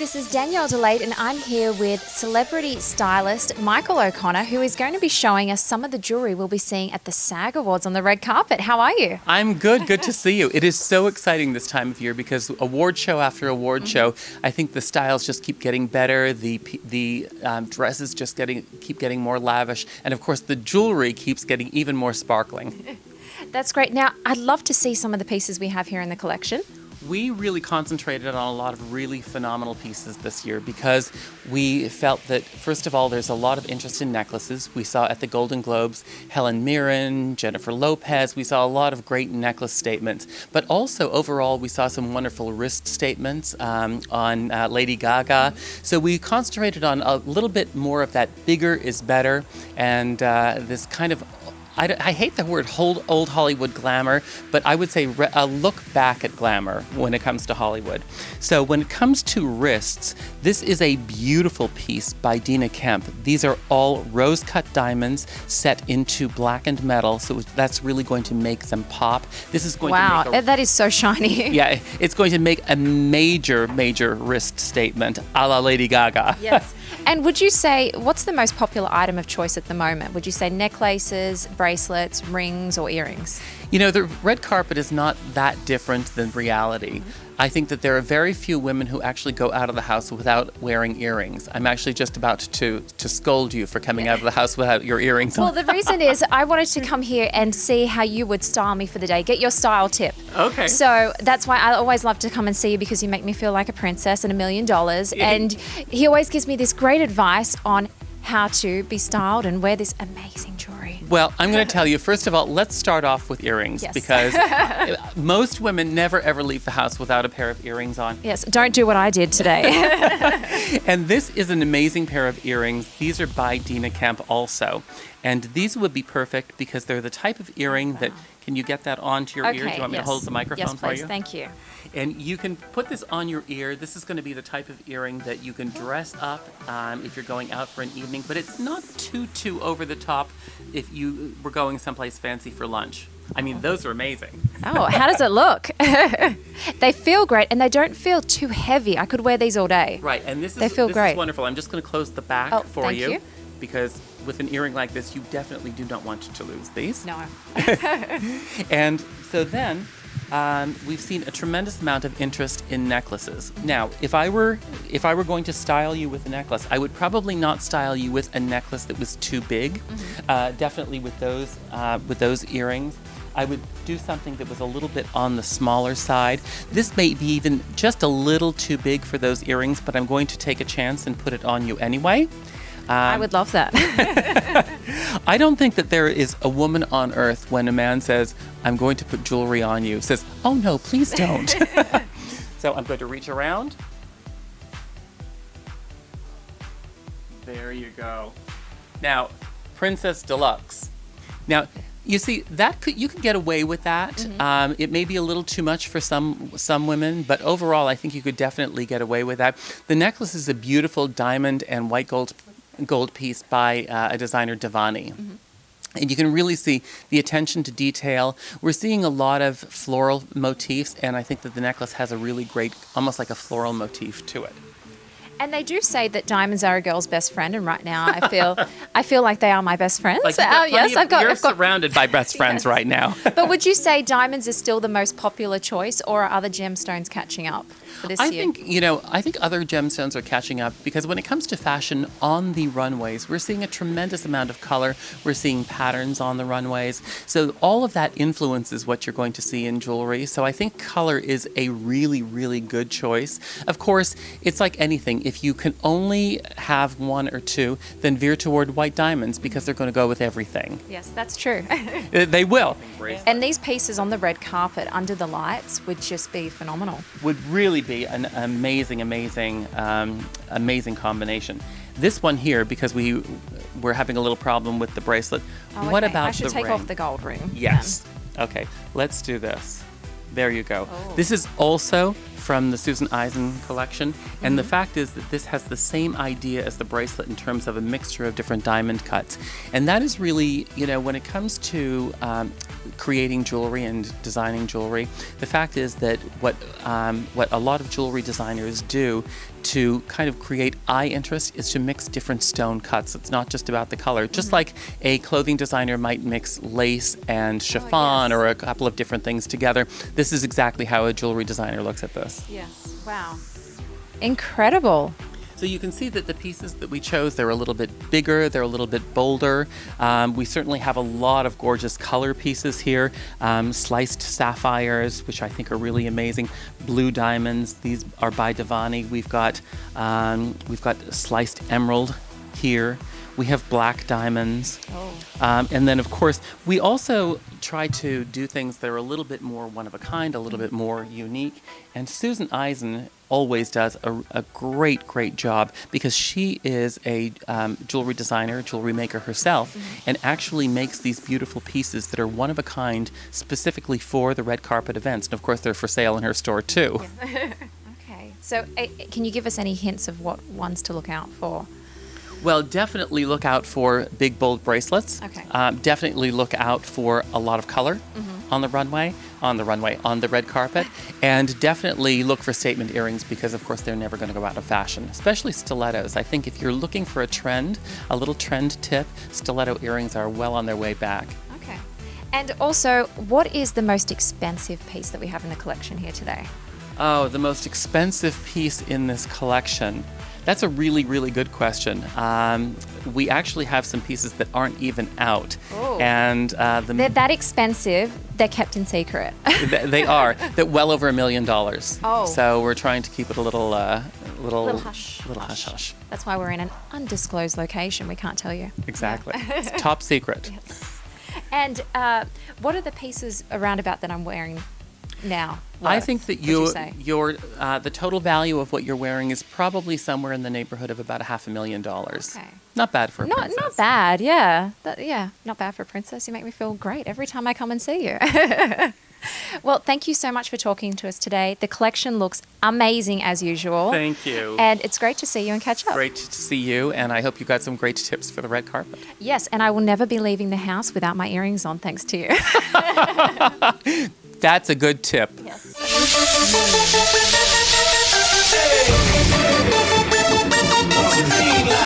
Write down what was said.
this is Danielle Delade and I'm here with celebrity stylist Michael O'Connor, who is going to be showing us some of the jewelry we'll be seeing at the SAG Awards on the red carpet. How are you? I'm good. Good to see you. It is so exciting this time of year because award show after award show, I think the styles just keep getting better. The dresses just keep getting more lavish, and of course the jewelry keeps getting even more sparkling. That's great. Now, I'd love to see some of the pieces we have here in the collection. We really concentrated on a lot of really phenomenal pieces this year because we felt that, first of all, there's a lot of interest in necklaces. We saw at the Golden Globes Helen Mirren, Jennifer Lopez. We saw a lot of great necklace statements. But also, overall, we saw some wonderful wrist statements on Lady Gaga. So we concentrated on a little bit more of that bigger is better and this kind of I hate the word old Hollywood glamour, but I would say a look back at glamour when it comes to Hollywood. So when it comes to wrists, this is a beautiful piece by Dina Kemp. These are all rose-cut diamonds set into blackened metal, so that's really going to make them pop. This is going to make that is so shiny. Yeah, it's going to make a major, major wrist statement, a la Lady Gaga. Yes. And would you say, what's the most popular item of choice at the moment? Would you say necklaces, bracelets, rings, or earrings? You know, the red carpet is not that different than reality. I think that there are very few women who actually go out of the house without wearing earrings. I'm actually just about to scold you for coming out of the house without your earrings on. Well, the reason is I wanted to come here and see how you would style me for the day, get your style tip. Okay. So that's why I always love to come and see you, because you make me feel like a princess and $1 million. Yeah. And he always gives me this great advice on how to be styled and wear this amazing jewelry. Well, I'm going to tell you, first of all, let's start off with earrings, Yes. because most women never ever leave the house without a pair of earrings on. Yes, don't do what I did today. And this is an amazing pair of earrings. These are by Dina Kemp also. And these would be perfect because they're the type of earring that, can you get that onto your ear? Do you want me to hold the microphone for you? Yes, please. Thank you. And you can put this on your ear. This is going to be the type of earring that you can dress up if you're going out for an evening, but it's not too over the top if you were going someplace fancy for lunch. I mean, those are amazing. Oh, how does it look? They feel great and they don't feel too heavy. I could wear these all day. Right, and this is wonderful. I'm just going to close the back for thank you, you. because with an earring like this, you definitely do not want to lose these. No. And so then we've seen a tremendous amount of interest in necklaces. Now, if I were going to style you with a necklace, I would probably not style you with a necklace that was too big. Definitely with those earrings, I would do something that was a little bit on the smaller side. This may be even just a little too big for those earrings, but I'm going to take a chance and put it on you anyway. I would love that. I don't think that there is a woman on earth when a man says, I'm going to put jewelry on you, says, oh no, please don't. So I'm going to reach around. There you go. Now, Princess Deluxe. Now, you see, you can get away with that. It may be a little too much for some women, but overall, I think you could definitely get away with that. The necklace is a beautiful diamond and white gold piece by a designer, Devani. And you can really see the attention to detail. We're seeing a lot of floral motifs, and I think that the necklace has a really great, almost like a floral motif to it. And they do say that diamonds are a girl's best friend, and right now I feel like they are my best friends. You're surrounded by best friends right now. But would you say diamonds are still the most popular choice, or are other gemstones catching up for this year? I think other gemstones are catching up, because when it comes to fashion on the runways, we're seeing a tremendous amount of color. We're seeing patterns on the runways. So all of that influences what you're going to see in jewelry. So I think color is a really, really good choice. Of course, it's like anything. If you can only have one or two, then veer toward white diamonds, because they're going to go with everything. Yes, that's true. They will. And these pieces on the red carpet under the lights would just be phenomenal. Would really be an amazing combination. This one here, because we're having a little problem with the bracelet. What about the ring? I should take off the gold ring. Yes. Okay, let's do this. There you go. This is also from the Susan Eisen collection. And the fact is that this has the same idea as the bracelet in terms of a mixture of different diamond cuts. And that is really, when it comes to creating jewelry and designing jewelry, the fact is that what a lot of jewelry designers do to kind of create eye interest is to mix different stone cuts. It's not just about the color. Just like a clothing designer might mix lace and chiffon or a couple of different things together, this is exactly how a jewelry designer looks at this. Yes. Wow. Incredible. So you can see that the pieces that we chose, they're a little bit bigger, they're a little bit bolder. We certainly have a lot of gorgeous color pieces here. Sliced sapphires, which I think are really amazing. Blue diamonds, these are by Devani. We've got sliced emerald here. We have black diamonds. And then, of course, we also try to do things that are a little bit more one of a kind, a little bit more unique. And Susan Eisen always does a great, great job because she is a jewelry designer, jewelry maker herself, and actually makes these beautiful pieces that are one of a kind specifically for the red carpet events. And, of course, they're for sale in her store, too. Yeah. Okay. So can you give us any hints of what ones to look out for? Well, definitely look out for big, bold bracelets. Okay. Definitely look out for a lot of color on the red carpet. And definitely look for statement earrings because, of course, they're never going to go out of fashion, especially stilettos. I think if you're looking for a trend, a little trend tip, stiletto earrings are well on their way back. Okay. And also, what is the most expensive piece that we have in the collection here today? Oh, the most expensive piece in this collection. That's a really, really good question. We actually have some pieces that aren't even out. Oh. And they're that expensive, they're kept in secret. They are. They're well over $1 million. Oh. So we're trying to keep it a little hush. hush. That's why we're in an undisclosed location. We can't tell you. Exactly. It's top secret. Yes. And what are the pieces around about that I'm wearing now? I think that the total value of what you're wearing is probably somewhere in the neighborhood of about $500,000. Okay. Not bad for a princess. Not bad, yeah. Not bad for a princess. You make me feel great every time I come and see you. Well, thank you so much for talking to us today. The collection looks amazing as usual. Thank you. And it's great to see you and catch up. Great to see you, and I hope you got some great tips for the red carpet. Yes, and I will never be leaving the house without my earrings on, thanks to you. That's a good tip. Yes.